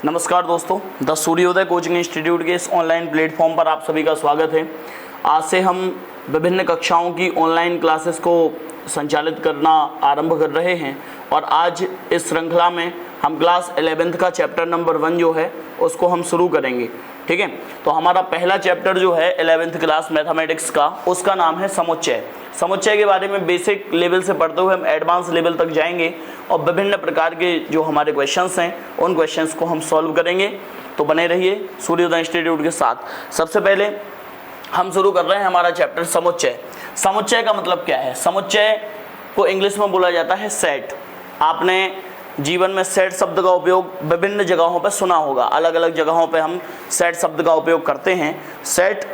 नमस्कार दोस्तों, द सूर्योदय कोचिंग इंस्टीट्यूट के इस ऑनलाइन प्लेटफॉर्म पर आप सभी का स्वागत है। आज से हम विभिन्न कक्षाओं की ऑनलाइन क्लासेस को संचालित करना आरंभ कर रहे हैं और आज इस श्रृंखला में हम क्लास 11th का चैप्टर नंबर 1 जो है उसको हम शुरू करेंगे। ठीक है, तो हमारा पहला चैप्टर जो है 11th क्लास मैथमेटिक्स का, उसका नाम है समुच्चय। समुच्चय के बारे में बेसिक लेवल से पढ़ते हुए हम एडवांस लेवल तक जाएंगे और विभिन्न प्रकार के जो हमारे क्वेश्चंस हैं उन क्वेश्चंस को हम सॉल्व करेंगे। तो बने रहिए सूर्योदय इंस्टीट्यूट के साथ। सबसे पहले हम शुरू कर रहे हैं हमारा चैप्टर समुच्चय। समुच्चय का मतलब क्या है? समुच्चय को इंग्लिश में बोला जाता है सेट। आपने जीवन में सेट शब्द का उपयोग विभिन्न जगहों पर सुना होगा, अलग अलग जगहों पर हम सेट शब्द का उपयोग करते हैं। सेट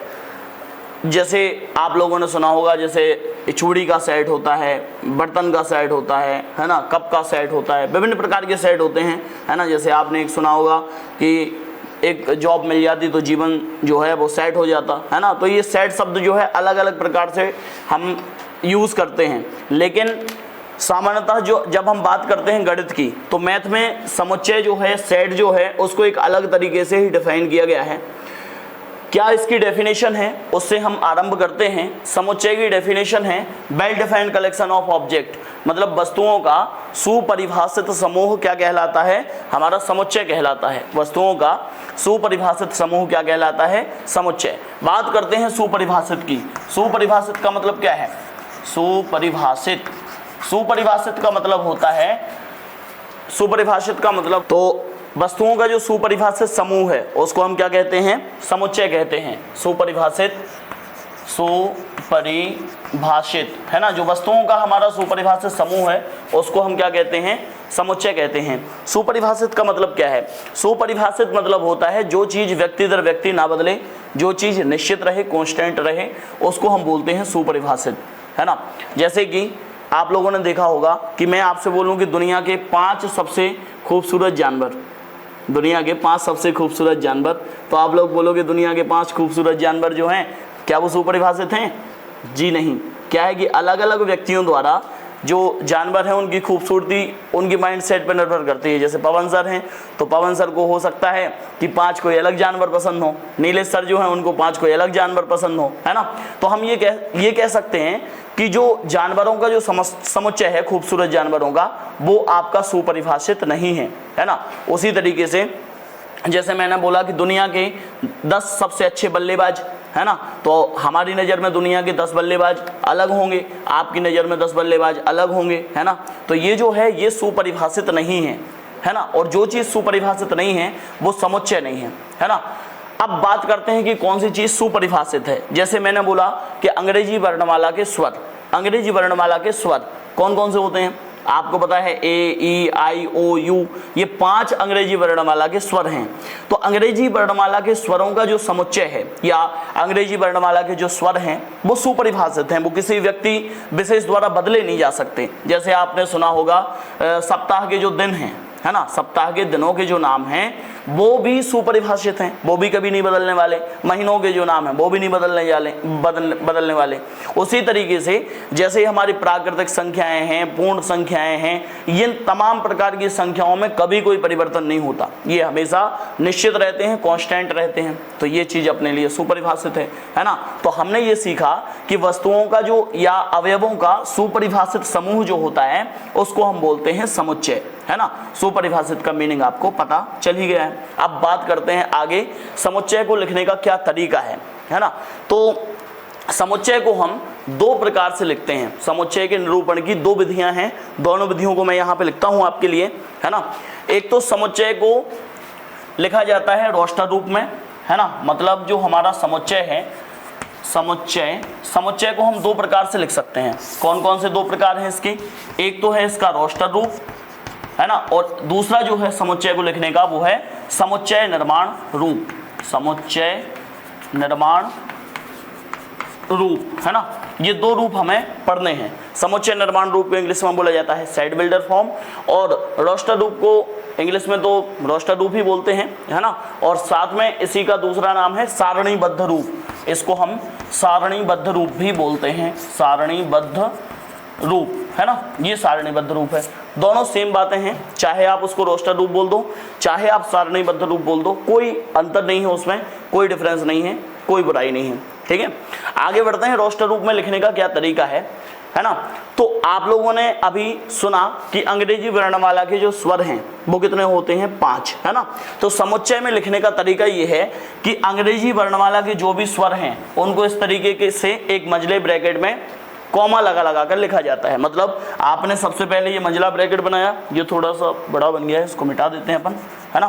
जैसे आप लोगों ने सुना होगा, जैसे चूड़ी का सेट होता है, बर्तन का सेट होता है ना, कप का सेट होता है, विभिन्न प्रकार के सेट होते हैं, है ना। जैसे आपने एक सुना होगा कि एक जॉब मिल जाती तो जीवन जो है वो सेट हो जाता, है ना। तो ये सेट शब्द जो है अलग अलग प्रकार से हम यूज़ करते हैं, लेकिन सामान्यतः जब हम बात करते हैं गणित की, तो मैथ में समुच्चय जो है, सेट जो है, उसको एक अलग तरीके से ही डिफाइन किया गया है। क्या इसकी डेफिनेशन है, उससे हम आरंभ करते हैं। समुच्चय की डेफिनेशन है well defined collection of object, मतलब वस्तुओं का सुपरिभाषित समूह क्या कहलाता है? हमारा समुच्चय कहलाता है। वस्तुओं का सुपरिभाषित समूह क्या कहलाता है? समुच्चय। बात करते हैं सुपरिभाषित की। सुपरिभाषित का मतलब क्या है? सुपरिभाषित का मतलब होता है, सुपरिभाषित का मतलब तो वस्तुओं का जो सुपरिभाषित समूह है उसको हम क्या कहते हैं? समुच्चय कहते हैं। सुपरिभाषित है ना, जो वस्तुओं का हमारा सुपरिभाषित समूह है उसको हम क्या कहते हैं? समुच्चय कहते हैं। सुपरिभाषित का मतलब क्या है? सुपरिभाषित मतलब होता है जो चीज़ व्यक्ति दर व्यक्ति ना बदले, जो चीज़ निश्चित रहे, कांस्टेंट रहे, उसको हम बोलते हैं सुपरिभाषित, है ना। जैसे कि आप लोगों ने देखा होगा कि मैं आपसे बोलूं कि दुनिया के 5 सबसे खूबसूरत जानवर, दुनिया के 5 सबसे खूबसूरत जानवर, तो आप लोग बोलोगे दुनिया के 5 खूबसूरत जानवर जो हैं क्या वो सुपरिभाषित हैं? जी नहीं। क्या है कि अलग अलग व्यक्तियों द्वारा जो जानवर हैं उनकी खूबसूरती उनकी माइंड सेट पर निर्भर करती है। जैसे पवन सर हैं तो पवन सर को हो सकता है कि 5 कोई अलग जानवर पसंद हो, नीलेश सर जो हैं उनको 5 कोई अलग जानवर पसंद हो, है ना। तो हम ये कह सकते हैं कि जो जानवरों का जो समुच्चय है, खूबसूरत जानवरों का, वो आपका सुपरिभाषित नहीं है ना। उसी तरीके से जैसे मैंने बोला कि दुनिया के 10 सबसे अच्छे बल्लेबाज, है ना, तो हमारी नज़र में दुनिया के 10 बल्लेबाज अलग होंगे, आपकी नज़र में 10 बल्लेबाज अलग होंगे, है ना। तो ये जो है ये सुपरिभाषित नहीं है ना। और जो चीज़ सुपरिभाषित नहीं है वो समुच्चय नहीं है ना। अब बात करते हैं कि कौन सी चीज़ सुपरिभाषित है। जैसे मैंने बोला कि अंग्रेजी वर्णमाला के स्वर, अंग्रेजी वर्णमाला के स्वर कौन कौन से होते हैं? आपको पता है ए, ई, आई, ओ, यू, ये 5 अंग्रेजी वर्णमाला के स्वर हैं। तो अंग्रेजी वर्णमाला के स्वरों का जो समुच्चय है या अंग्रेजी वर्णमाला के जो स्वर हैं वो सुपरिभाषित हैं, वो किसी व्यक्ति विशेष द्वारा बदले नहीं जा सकते। जैसे आपने सुना होगा सप्ताह के जो दिन हैं, है ना, सप्ताह के दिनों के जो नाम हैं वो भी सुपरिभाषित हैं, वो भी कभी नहीं बदलने वाले। महीनों के जो नाम हैं वो भी नहीं बदलने वाले। उसी तरीके से जैसे हमारी प्राकृतिक संख्याएं हैं, पूर्ण संख्याएं हैं, ये तमाम प्रकार की संख्याओं में कभी कोई परिवर्तन नहीं होता, ये हमेशा निश्चित रहते हैं, कांस्टेंट रहते हैं। तो ये चीज़ अपने लिए सुपरिभाषित है ना। तो हमने ये सीखा कि वस्तुओं का जो या अवयवों का सुपरिभाषित समूह जो होता है उसको हम बोलते हैं समुच्चय, है ना। सुपरिभाषित का मीनिंग आपको पता चल ही गया है। अब बात करते हैं आगे समुच्चय को लिखने का क्या तरीका है ना। तो समुच्चय को हम 2 प्रकार से लिखते हैं। समुच्चय के निरूपण की 2 विधियां हैं, दोनों विधियों को मैं यहाँ पे लिखता हूँ आपके लिए, है ना। एक तो समुच्चय को लिखा जाता है रोस्टर रूप में, है ना, मतलब जो हमारा समुच्चय है, समुच्चय को हम 2 प्रकार से लिख सकते हैं। कौन कौन से 2 प्रकार हैं इसके? एक तो है इसका रोस्टर रूप, है ना, और दूसरा जो है समुच्चय को लिखने का वो है समुच्चय निर्माण रूप। समुच्चय निर्माण रूप, है ना। ये 2 रूप हमें पढ़ने हैं। समुच्चय निर्माण रूप को इंग्लिश में बोला जाता है सेट बिल्डर फॉर्म, और रोस्टर रूप को इंग्लिश में तो रोस्टर रूप ही बोलते हैं, है ना। और साथ में इसी का दूसरा नाम है सारणीबद्ध रूप। इसको हम सारणीबद्ध रूप भी बोलते हैं, सारणीबद्ध रूप, है ना, ये सारणीबद्ध रूप है। दोनों सेम बातें हैं, चाहे आप उसको रोस्टर रूप बोल दो, चाहे आप सारणीबद्ध रूप बोल दो, कोई अंतर नहीं है उसमें, कोई डिफरेंस नहीं है, कोई बुराई नहीं है। ठीक है, आगे बढ़ते हैं। रोस्टर रूप में लिखने का क्या तरीका है ना। तो आप लोगों ने अभी सुना कि अंग्रेजी वर्णमाला के जो स्वर हैं वो कितने होते हैं, 5, है ना। तो समुच्चय में लिखने का तरीका ये है कि अंग्रेजी वर्णमाला के जो भी स्वर हैं उनको इस तरीके से एक मंझले ब्रैकेट में कॉमा लगा कर लिखा जाता है। मतलब आपने सबसे पहले ये मंझला ब्रैकेट बनाया, ये थोड़ा सा बड़ा बन गया है, इसको मिटा देते हैं अपन, है ना।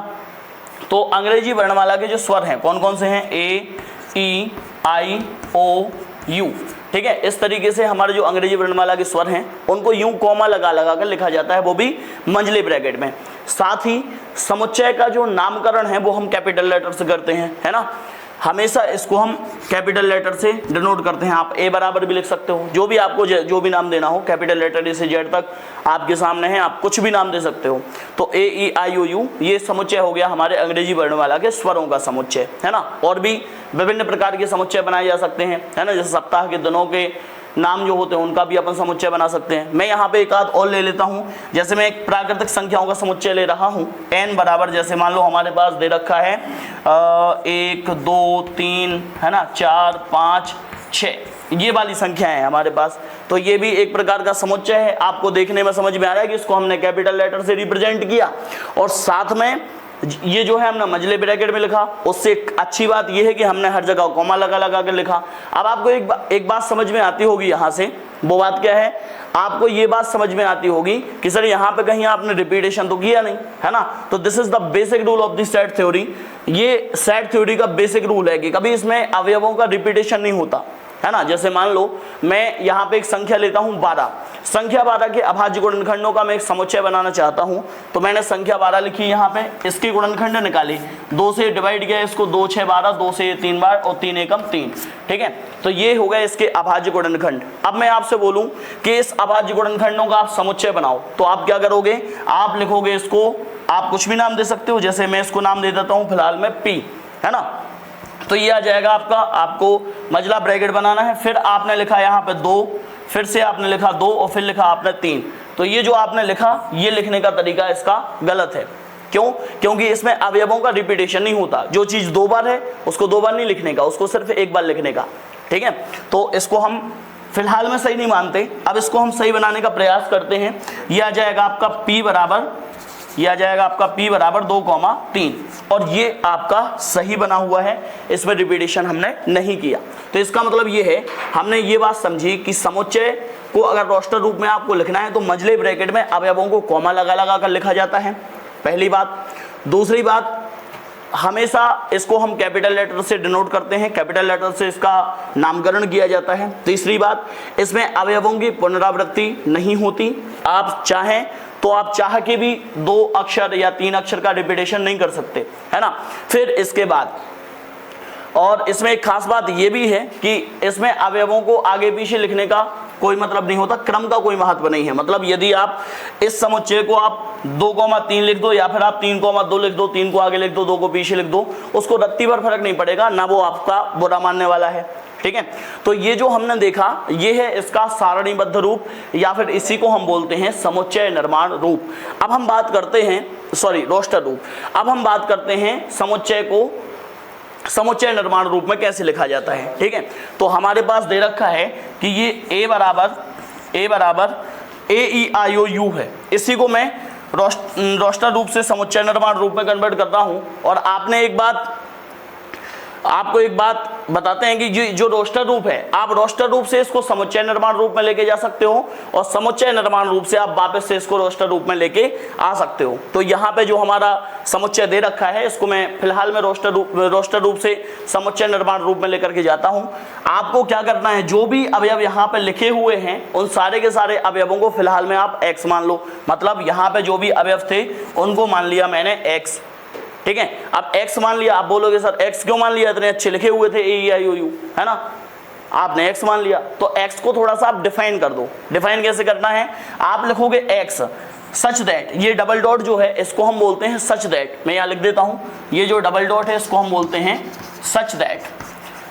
तो अंग्रेजी वर्णमाला के जो स्वर हैं कौन कौन से हैं, ए, ई, आई, ओ, यू। ठीक है, इस तरीके से हमारे जो अंग्रेजी वर्णमाला के स्वर हैं उनको यूं कॉमा लगा कर लिखा जाता है, वो भी मंझले ब्रैकेट में। साथ ही समुच्चय का जो नामकरण है वो हम कैपिटल लेटर से करते हैं, है ना। हमेशा इसको हम कैपिटल लेटर से डिनोट करते हैं। आप ए बराबर भी लिख सकते हो, जो भी आपको जो भी नाम देना हो, कैपिटल लेटर ए से जेड तक आपके सामने है, आप कुछ भी नाम दे सकते हो। तो ए, ई, आई, ओ, यू ये समुच्चय हो गया हमारे अंग्रेजी वर्णमाला के स्वरों का समुच्चय, है ना। और भी विभिन्न प्रकार के समुच्चय बनाए जा सकते हैं, है ना। जैसे सप्ताह के दिनों के नाम जो होते हैं उनका भी अपन समुच्चय बना सकते हैं। मैं यहाँ पे एक आध और ले लेता हूँ, जैसे मैं एक प्राकृतिक संख्याओं का समुच्चय ले रहा हूँ। n बराबर, जैसे मान लो हमारे पास दे रखा है 1, 2, 3, है ना, 4, 5, 6, ये वाली संख्या है हमारे पास। तो ये भी एक प्रकार का समुच्चय है। आपको देखने में समझ में आ रहा है कि इसको हमने कैपिटल लेटर से रिप्रेजेंट किया और साथ में ये जो है हमने मंझले ब्रैकेट में लिखा। उससे अच्छी बात ये है कि हमने हर जगह कॉमा लगा कर लिखा। अब आपको एक बात समझ में आती होगी यहाँ से, वो बात क्या है, आपको ये बात समझ में आती होगी कि सर यहाँ पे कहीं आपने रिपीटेशन तो किया नहीं, है ना। तो this is the basic rule of the set theory. ये सेट थ्योरी का बेसिक रूल है कि कभी इसमें अवयवों का रिपीटेशन नहीं होता, है ना। जैसे मान लो मैं यहाँ पे एक संख्या लेता हूँ 12, संख्या 12 के अभाज्य गुणनखंडों का मैं एक समुच्चय बनाना चाहता हूँ। तो मैंने संख्या 12 लिखी यहाँ पे, इसकी गुणनखंड निकाली, 2 से डिवाइड किया इसको, 2 6 12, 2 से 3 बार और 3 एकम 3। ठीक है, तो ये हो गया इसके अभाज्य गुणनखंड। अब मैं आपसे बोलूँ कि इस अभाज्य गुणनखंडों का आप समुच्चय बनाओ, तो आप क्या करोगे, आप लिखोगे इसको, आप कुछ भी नाम दे सकते हो, जैसे मैं इसको नाम दे देता हूँ फिलहाल में P, है ना। तो ये आ जाएगा आपका, आपको मंझला ब्रैकेट बनाना है। फिर आपने लिखा यहाँ पे 2, फिर से आपने लिखा 2 और फिर लिखा आपने 3। तो ये जो आपने लिखा, ये लिखने का तरीका इसका गलत है। क्यों? क्योंकि इसमें अवयवों का रिपीटेशन नहीं होता। जो चीज़ 2 बार है उसको 2 बार नहीं लिखने का, उसको सिर्फ 1 बार लिखने का। ठीक है, तो इसको हम फिलहाल में सही नहीं मानते, अब इसको हम सही बनाने का प्रयास करते हैं। ये आ जाएगा आपका P बराबर, ये आ जाएगा आपका P बराबर 2,3 और ये आपका सही बना हुआ है, इसमें रिपीटेशन हमने नहीं किया। तो इसका मतलब ये है, हमने ये बात समझी कि समुच्चय को अगर रोस्टर रूप में आपको लिखना है तो मंझले ब्रैकेट में अवयवों को कॉमा लगा कर लिखा जाता है, पहली बात। दूसरी बात, हमेशा इसको हम कैपिटल लेटर से डिनोट करते हैं, कैपिटल लेटर से इसका नामकरण किया जाता है। तीसरी बात, इसमें अवयवों की पुनरावृत्ति नहीं होती। आप चाहें तो आप चाह के भी 2 अक्षर या 3 अक्षर का रिपीटेशन नहीं कर सकते, है ना। फिर इसके बाद, और इसमें एक खास बात ये भी है कि इसमें अवयवों को आगे पीछे लिखने का कोई मतलब नहीं होता, क्रम का कोई महत्व नहीं है। मतलब यदि आप इस समुच्चय को आप 2,3 लिख दो या फिर आप 3,2 लिख दो, 3 को आगे लिख दो, 2 को पीछे लिख दो, उसको रत्ती भर फर्क नहीं पड़ेगा, ना वो आपका बुरा मानने वाला है। ठीक है, तो ये जो हमने देखा ये है इसका सारणीबद्ध रूप, या फिर इसी को हम बोलते हैं समुच्चय निर्माण रूप। अब हम बात करते हैं, रोस्टर रूप। अब हम बात करते हैं समुच्चय को समुच्चय निर्माण रूप में कैसे लिखा जाता है। ठीक है, तो हमारे पास दे रखा है कि ये A बराबर AEIOU है। इसी को मैं रोस्टर रूप से समुच्चय निर्माण रूप में कन्वर्ट करता हूं। और आपको एक बात बताते हैं कि जो रोस्टर रूप है, आप रोस्टर रूप से इसको समुच्चय निर्माण रूप में लेके जा सकते हो और समुच्चय निर्माण रूप से आप वापस से इसको रोस्टर रूप में लेके आ सकते हो। तो यहाँ पे जो हमारा समुच्चय दे रखा है इसको मैं फिलहाल में रोस्टर रूप से समुच्चय निर्माण रूप में लेकर के जाता हूँ। आपको क्या करना है, जो भी अवयव यहाँ पे लिखे हुए हैं उन सारे के सारे अवयवों को फिलहाल में आप x मान लो। मतलब यहाँ पे जो भी अवयव थे उनको मान लिया मैंने x। ठीक है, अब x मान लिया। आप बोलोगे सर x क्यों मान लिया, इतने अच्छे लिखे हुए थे AEIOU, है ना, आपने x मान लिया। तो x को थोड़ा सा आप डिफाइन कर दो। डिफाइन कैसे करना है, आप लिखोगे x सच दैट, ये डबल डॉट जो है इसको हम बोलते हैं सच दैट। मैं यहाँ लिख देता हूँ, ये जो डबल डॉट है इसको हम बोलते हैं सच दैट।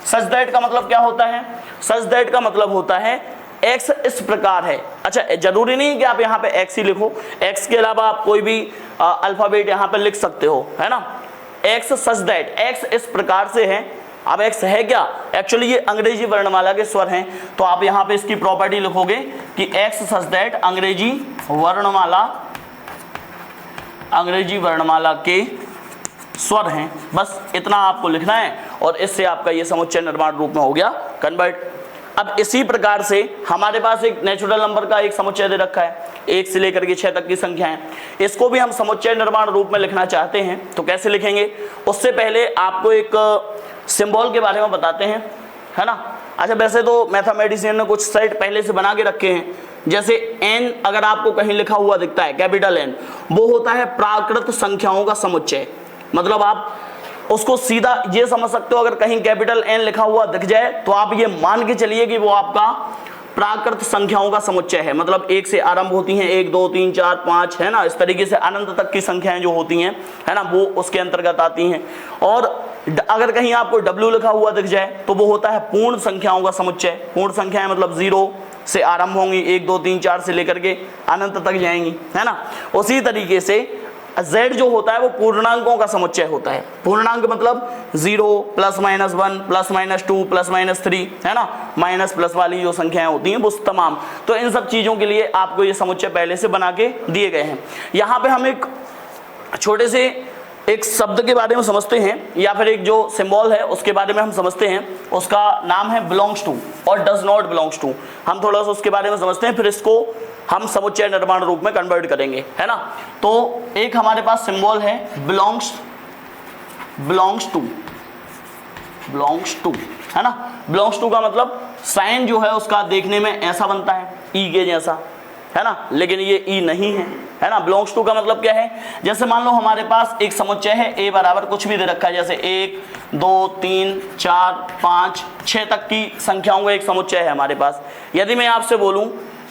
सच दैट का मतलब क्या होता है, सच दैट का मतलब होता है x इस प्रकार है। अच्छा, जरूरी नहीं कि आप यहाँ पे x ही लिखो, x के अलावा आप कोई भी अल्फाबेट यहाँ पे लिख सकते हो, है ना। x सच दैट, x इस प्रकार से है। अब x है क्या, एक्चुअली ये अंग्रेजी वर्णमाला के स्वर हैं, तो आप यहाँ पे इसकी प्रॉपर्टी लिखोगे कि x सच दैट अंग्रेजी वर्णमाला के स्वर हैं। बस इतना आपको लिखना है और इससे आपका ये समुच्चय निर्माण रूप में हो गया कन्वर्ट। अब इसी प्रकार से हमारे पास एक नेचुरल नंबर का एक समुच्चय दे रखा है, 1 से लेकर के 6 तक की संख्याएं, इसको भी हम समुच्चय निर्माण रूप में लिखना चाहते हैं तो कैसे लिखेंगे। उससे पहले आपको एक सिंबल के बारे में बताते हैं, है ना। अच्छा, वैसे तो मैथमेटिशियन ने कुछ सेट पहले से बना के रखे हैं, जैसे n अगर आपको कहीं लिखा हुआ दिखता है कैपिटल N, वो होता है प्राकृत संख्याओं का समुच्चय। मतलब आप उसको सीधा ये समझ सकते हो, अगर कहीं कैपिटल N लिखा हुआ दिख जाए तो आप ये मान के चलिए कि वो आपका प्राकृत संख्याओं का समुच्चय है। मतलब 1 से आरंभ होती हैं, 1 2 3 4 5, है ना, इस तरीके से अनंत तक की संख्याएं जो होती हैं, है ना, वो उसके अंतर्गत आती हैं। और अगर कहीं आपको W लिखा हुआ दिख जाए तो वो होता है पूर्ण संख्याओं का समुच्चय। पूर्ण संख्याएं मतलब 0 से आरंभ होंगी, 1 2 3 4 से लेकर के अनंत तक जाएंगी, है ना। उसी तरीके से Z जो होता है वो पूर्णांकों का समुच्चय होता है। पूर्णांक मतलब 0 +- 1 +- 2 +- 3, है ना, माइनस प्लस वाली जो संख्याएं होती हैं वो तमाम। तो इन सब चीजों के लिए आपको ये समुच्चय पहले से बना के दिए गए हैं। यहाँ पे हम एक छोटे से एक शब्द के बारे में समझते हैं, या फिर एक जो सिंबल है उसके बारे में हम समझते हैं। उसका नाम है बिलोंग्स टू और डज नॉट बिलोंग्स टू। हम थोड़ा सा उसके बारे में समझते हैं, फिर इसको हम समुच्चय निर्माण रूप में कन्वर्ट करेंगे, है ना। तो एक हमारे पास सिंबल है बिलोंग्स टू, है ना। बिलोंग्स टू का मतलब साइन जो है उसका देखने में ऐसा बनता है, ई के जैसा, है ना, लेकिन ये ई नहीं है ना। बिलोंग्स टू का मतलब क्या है, जैसे मान लो हमारे पास एक समुच्चय है, a बराबर कुछ भी दे रखा है, जैसे 1 2 3 4 5 6 तक की संख्याओं का एक समुच्चय है हमारे पास। यदि मैं आपसे बोलूं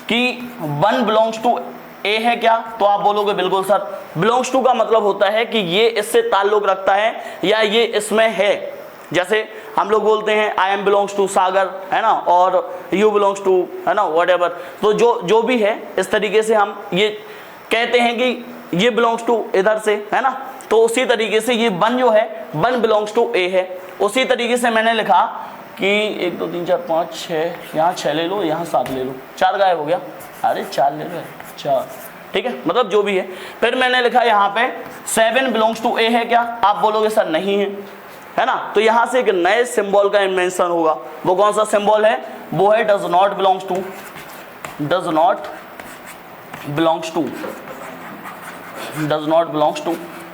कि 1 बिलोंग्स टू ए है क्या, तो आप बोलोगे बिल्कुल सर। बिलोंग्स टू का मतलब होता है कि ये इससे ताल्लुक रखता है या ये इसमें है। जैसे हम लोग बोलते हैं आई एम बिलोंग्स टू सागर, है ना, और यू बिलोंग्स टू, है ना, व्हाटएवर। तो जो भी है इस तरीके से हम ये कहते हैं कि ये बिलोंग्स टू इधर से, है ना। तो उसी तरीके से ये 1 जो है 1 बिलोंग्स टू ए है। उसी तरीके से मैंने लिखा कि 1 2 3 4 5 6, यहाँ 6 ले लो, यहाँ 7 ले लो, 4 गायब हो गया, अरे 4 ले लो, 4, ठीक है, मतलब जो भी है। फिर मैंने लिखा यहाँ पे 7 बिलोंग्स टू ए है क्या, आप बोलोगे सर नहीं है ना। तो यहाँ से एक नए सिंबल का इन्वेंशन होगा। वो कौन सा सिंबल है, वो है डज नॉट बिलोंग्स टू,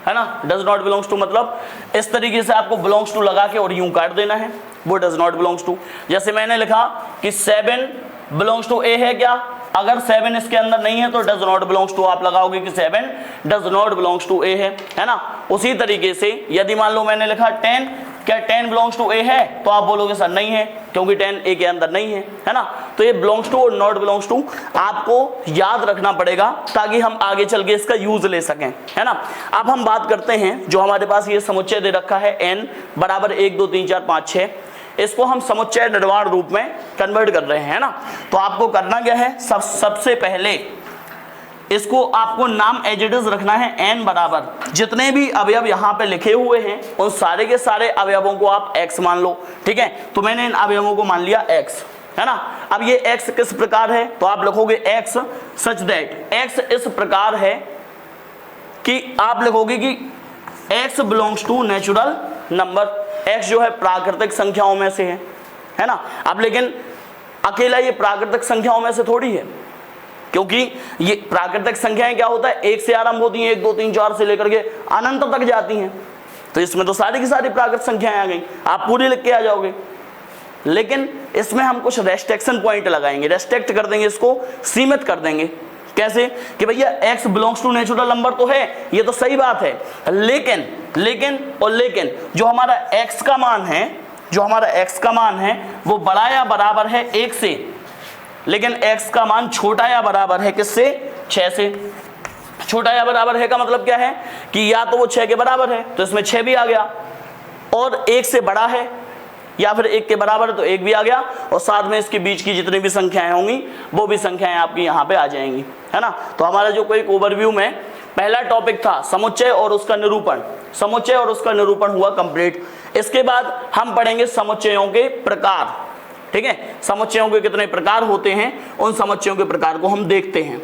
है ना। डज नॉट बिलोंग्स टू मतलब इस तरीके से आपको बिलोंग्स टू लगा के और यूं काट देना है, वो डज नॉट बिलोंग्स टू। जैसे मैंने लिखा कि 7 बिलोंग्स टू ए है क्या, अगर 7 इसके अंदर नहीं है तो डज नॉट बिलोंग्स टू आप लगाओगे कि 7 डज नॉट बिलोंग्स टू ए है ना। उसी तरीके से यदि मान लो मैंने लिखा 10, क्या 10 बिलोंग्स टू ए है, तो आप बोलोगे सर नहीं है, क्योंकि 10 ए के अंदर नहीं है ना। तो ये बिलोंग्स टू और नॉट बिलोंग्स टू आपको याद रखना पड़ेगा ताकि हम आगे चल के इसका यूज ले सकें, है ना। अब हम बात करते हैं जो हमारे पास ये समुच्चय दे रखा है n बराबर 1 2 3 4 5 6, इसको हम समुच्चय निर्माण रूप में कन्वर्ट कर रहे हैं, है ना। तो आपको करना क्या है, सबसे पहले इसको आपको नाम एज इट इज रखना है n बराबर जितने भी अवयव यहाँ पे लिखे हुए हैं उन सारे के सारे अवयवों को आप x मान लो, ठीक है। तो मैंने इन अवयवों को मान लिया x, है ना। अब ये x किस प्रकार है, तो आप लिखोगे x सच दैट x इस प्रकार है कि आप लिखोगे कि x belongs to natural number. x जो है प्राकृतिक संख्याओं में से है ना। अब लेकिन अकेला ये प्राकृतिक संख्याओं में से थोड़ी है, क्योंकि ये प्राकृतिक संख्याएं क्या होता है, 1 से आरंभ होती हैं, 1 2 3 4 से लेकर के अनंत तक जाती हैं। तो इसमें तो सारी की सारी प्राकृतिक संख्याएं आ गई, आप पूरी लिख के आ जाओगे। लेकिन इसमें हम कुछ रेस्ट्रिक्शन पॉइंट लगाएंगे, रेस्ट्रिक्ट कर देंगे, इसको सीमित कर देंगे। कैसे कि भैया x belongs to natural number तो है, ये तो सही बात है, लेकिन जो हमारा x का मान है वो बड़ा या बराबर है 1 से, लेकिन x का मान छोटा या बराबर है किससे, 6 से। छोटा या बराबर है का मतलब क्या है कि या तो वो 6 के बराबर है तो इसमें 6 भी आ गया, और 1 से बड़ा है या फिर 1 के बराबर है तो 1 भी आ गया, और साथ में इसके बीच की जितनी भी संख्याएं होंगी वो भी संख्याएं आपकी यहाँ पे आ जाएंगी, है ना। तो हमारा जो कोई ओवरव्यू में पहला टॉपिक था समुच्चय और उसका निरूपण, समुच्चय और उसका निरूपण हुआ कंप्लीट। इसके बाद हम पढ़ेंगे समुच्चयों के प्रकार, ठीक है। समुच्चयों के कितने प्रकार होते हैं, उन समुच्चयों के प्रकार को हम देखते हैं।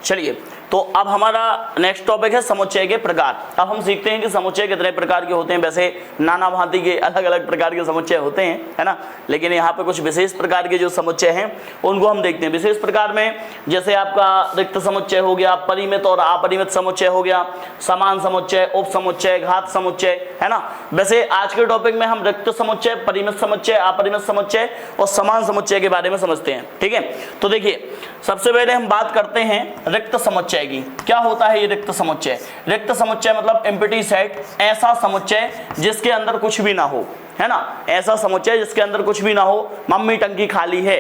चलिए, तो अब हमारा नेक्स्ट टॉपिक है समुच्चय के प्रकार। अब हम सीखते हैं कि समुच्चय कितने प्रकार के होते हैं। वैसे नाना भांति के अलग अलग प्रकार के समुच्चय होते हैं, है ना, लेकिन यहाँ पे कुछ विशेष प्रकार के जो समुच्चय हैं उनको हम देखते हैं। विशेष प्रकार में जैसे आपका रिक्त समुच्चय हो गया, परिमित और अपरिमित समुच्चय हो गया, समान समुच्चय, उप समुच्चय, घात समुच्चय, है ना। वैसे आज के टॉपिक में हम रिक्त समुच्चय, परिमित समुच्चय, अपरिमित समुच्चय और समान समुच्चय के बारे में समझते हैं, ठीक है। तो देखिए, सबसे पहले हम बात करते हैं रिक्त समुच्चय की। क्या होता है ये रिक्त समुच्चय? रिक्त समुच्चय मतलब एम्प्टी सेट, ऐसा समुच्चय जिसके अंदर कुछ भी ना हो, है ना, ऐसा समुच्चय जिसके अंदर कुछ भी ना हो। मम्मी टंकी खाली है,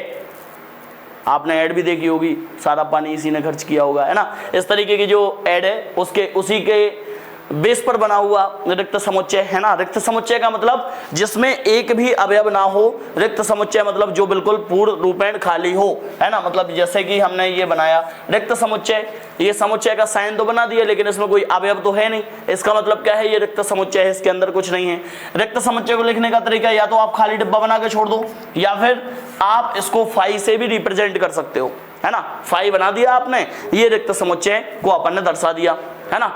आपने ऐड भी देखी होगी, सारा पानी इसी ने खर्च किया होगा, है ना। इस तरीके की जो ऐड है उसके उसी के बेस पर बना हुआ रिक्त समुच्चय, है ना। रिक्त समुच्चय का मतलब जिसमें एक भी अवयव ना हो। रिक्त समुच्चय मतलब जो बिल्कुल पूर्ण रूपेण खाली हो, है ना। मतलब जैसे कि हमने ये बनाया रिक्त समुच्चय, ये समुच्चय का साइन तो बना दिया लेकिन इसमें कोई अवयव तो है नहीं, इसका मतलब क्या है, ये रिक्त समुच्चय है, इसके अंदर कुछ नहीं है। रिक्त समुच्चय को लिखने का तरीका या तो आप खाली डिब्बा बना के छोड़ दो, या फिर आप इसको फाई से भी रिप्रेजेंट कर सकते हो, है ना। फाई बना दिया आपने, ये रिक्त समुच्चय को अपन ने दर्शा दिया, है ना।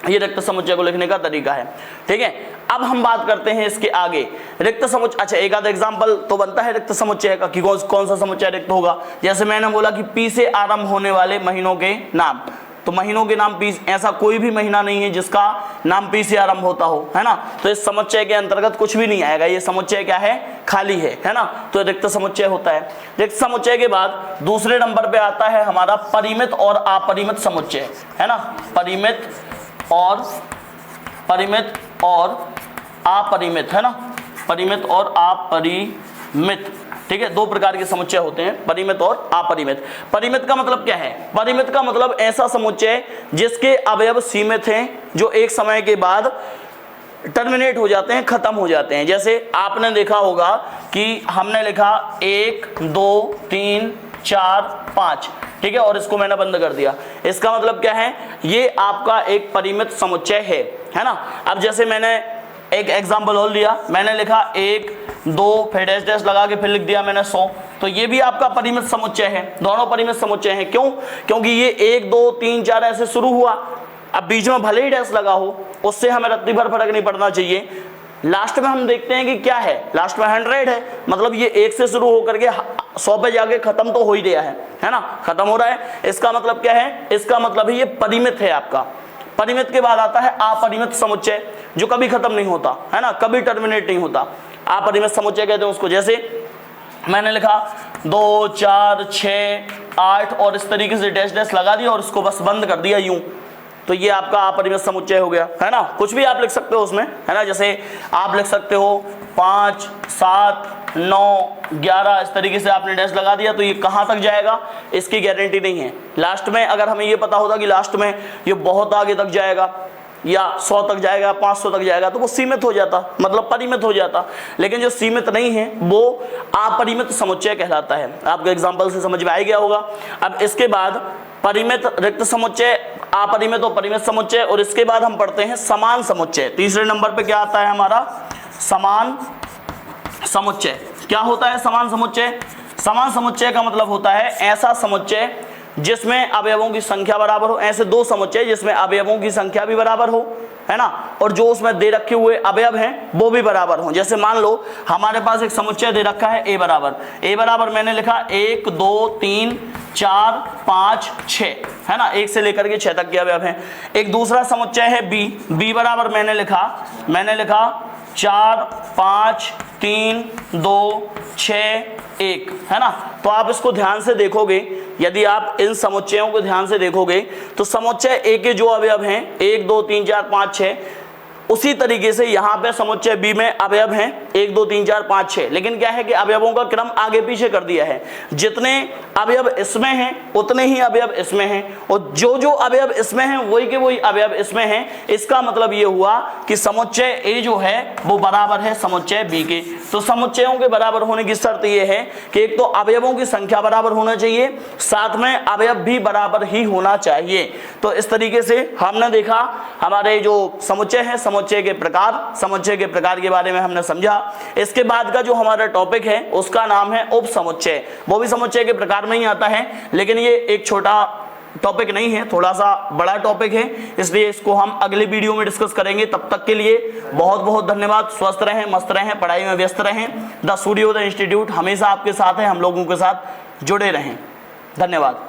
ये रिक्त समुच्चय को लिखने का तरीका है, ठीक है। अब हम बात करते हैं इसके आगे रिक्त समुच्चय। अच्छा, एक आधा एग्जांपल तो बनता है रिक्त समुच्चय का कि कौन सा समुच्चय रिक्त होगा। जैसे मैंने बोला कि पी से आरंभ होने वाले महीनों के नाम, तो महीनों के नाम पी, ऐसा कोई भी महीना नहीं है जिसका नाम पी से आरंभ होता हो, है ना। तो इस समुच्चय के अंतर्गत कुछ भी नहीं आएगा, ये समुच्चय क्या है, खाली है ना। तो रिक्त समुच्चय होता है। रिक्त समुच्चय के बाद दूसरे नंबर पे आता है हमारा परिमित और अपरिमित समुच्चय, है ना। परिमित और अपरिमित, है ना। परिमित और अपरिमित, ठीक है। दो प्रकार के समुच्चय होते हैं, परिमित और अपरिमित। परिमित का मतलब क्या है? परिमित का मतलब ऐसा समुच्चय जिसके अवयव सीमित हैं, जो एक समय के बाद टर्मिनेट हो जाते हैं, खत्म हो जाते हैं। जैसे आपने देखा होगा कि हमने लिखा 1 2 3 4 5, ठीक है, और इसको मैंने बंद कर दिया। इसका मतलब क्या है, ये आपका एक परिमित समुच्चय है ना। अब जैसे मैंने एक एग्जांपल और लिया, मैंने लिखा 1 2 फिर डैश डैश लगा के फिर लिख दिया मैंने 100, तो ये भी आपका परिमित समुच्चय है। दोनों परिमित समुच्चय हैं। क्यों? क्योंकि ये 1 2 3 4 ऐसे शुरू हुआ, अब बीच में भले ही डैश लगा हो, उससे हमें रत्ती भर फर्क नहीं पड़ना चाहिए। लास्ट में हम देखते हैं कि क्या है, लास्ट में 100 है, मतलब ये 1 से शुरू होकर के 100 पे जाके खत्म तो हो ही गया है ना, खत्म हो रहा है। इसका मतलब क्या है? इसका मतलब है ये परिमित है आपका। परिमित के बाद आता है अपरिमित समुच्चय, जो कभी खत्म नहीं होता, है ना, कभी टर्मिनेट नहीं होता। अपरिमित समुच्चय कहते हैं उसको। जैसे मैंने लिखा 2 4 6 8 और इस तरीके से डैश डैश लगा दिया और इसको बस बंद कर दिया यूं, तो ये आपका अपरिमित समुच्चय हो गया, है ना। कुछ भी आप लिख सकते हो उसमें, है ना। जैसे आप लिख सकते हो 5 7 9 11, इस तरीके से आपने डैश लगा दिया, तो ये कहाँ तक जाएगा इसकी गारंटी नहीं है। लास्ट में अगर हमें ये पता होता कि लास्ट में ये बहुत आगे तक जाएगा, या 100 तक जाएगा, 500 तक जाएगा, तो वो सीमित हो जाता, मतलब परिमित हो जाता। लेकिन जो सीमित नहीं है वो अपरिमित समुच्चय कहलाता है। आपको एग्जाम्पल से समझ में आ गया होगा। अब इसके बाद परिमित रिक्त समुच्चय, अपरिमित और परिमित समुच्चय, और इसके बाद हम पढ़ते हैं समान समुच्चय। तीसरे नंबर पे क्या आता है हमारा? समान समुच्चय। क्या होता है समान समुच्चय? समान समुच्चय का मतलब होता है ऐसा समुच्चय जिसमें अवयवों की संख्या बराबर हो। ऐसे दो समुच्चय जिसमें अवयवों की संख्या भी बराबर हो, है ना, और जो उसमें दे रखे हुए अवयव हैं वो भी बराबर हो। जैसे मान लो हमारे पास एक समुच्चय दे रखा है ए बराबर मैंने लिखा 1 2 3 4 5 6, है ना, 1 से लेकर के 6 तक के अवयव हैं। एक दूसरा समुच्चय है बी बराबर मैंने लिखा 4 5 3 2 6 1, है ना। तो आप इसको ध्यान से देखोगे, यदि आप इन समुच्चयों को ध्यान से देखोगे तो समुच्चय ए के जो अवयव हैं 1 2 3 4 5 6, उसी तरीके से यहाँ पे समुच्चय बी में अवयव हैं 1 2 3 4 5 6, लेकिन क्या है कि अवयवों का क्रम आगे पीछे कर दिया है। जितने अवयव इसमें हैं उतने ही अवयव इसमें हैं, और जो अवयव इसमें हैं वही के वही अवयव इसमें हैं। इसका मतलब ये हुआ कि समुच्चय ए जो है वो बराबर है समुच्चय बी के। तो समुच्चयों के बराबर होने की शर्त ये है कि एक तो अवयवों की संख्या बराबर होना चाहिए, साथ में अवयव भी बराबर ही होना चाहिए। तो इस तरीके से हमने देखा हमारे जो समुच्चय है, समुच्चय के प्रकार के बारे में हमने समझा। इसके बाद का जो हमारा टॉपिक है उसका नाम है उपसमुच्चय। वो भी समुच्चय के प्रकार में ही आता है, लेकिन ये एक छोटा टॉपिक नहीं है, थोड़ा सा बड़ा टॉपिक है, इसलिए इसको हम अगले वीडियो में डिस्कस करेंगे। तब तक के लिए बहुत बहुत धन्यवाद। स्वस्थ रहें, मस्त रहें, पढ़ाई में व्यस्त रहें। द सूर्योदय इंस्टीट्यूट हमेशा आपके साथ है, हम लोगों के साथ जुड़े रहें। धन्यवाद।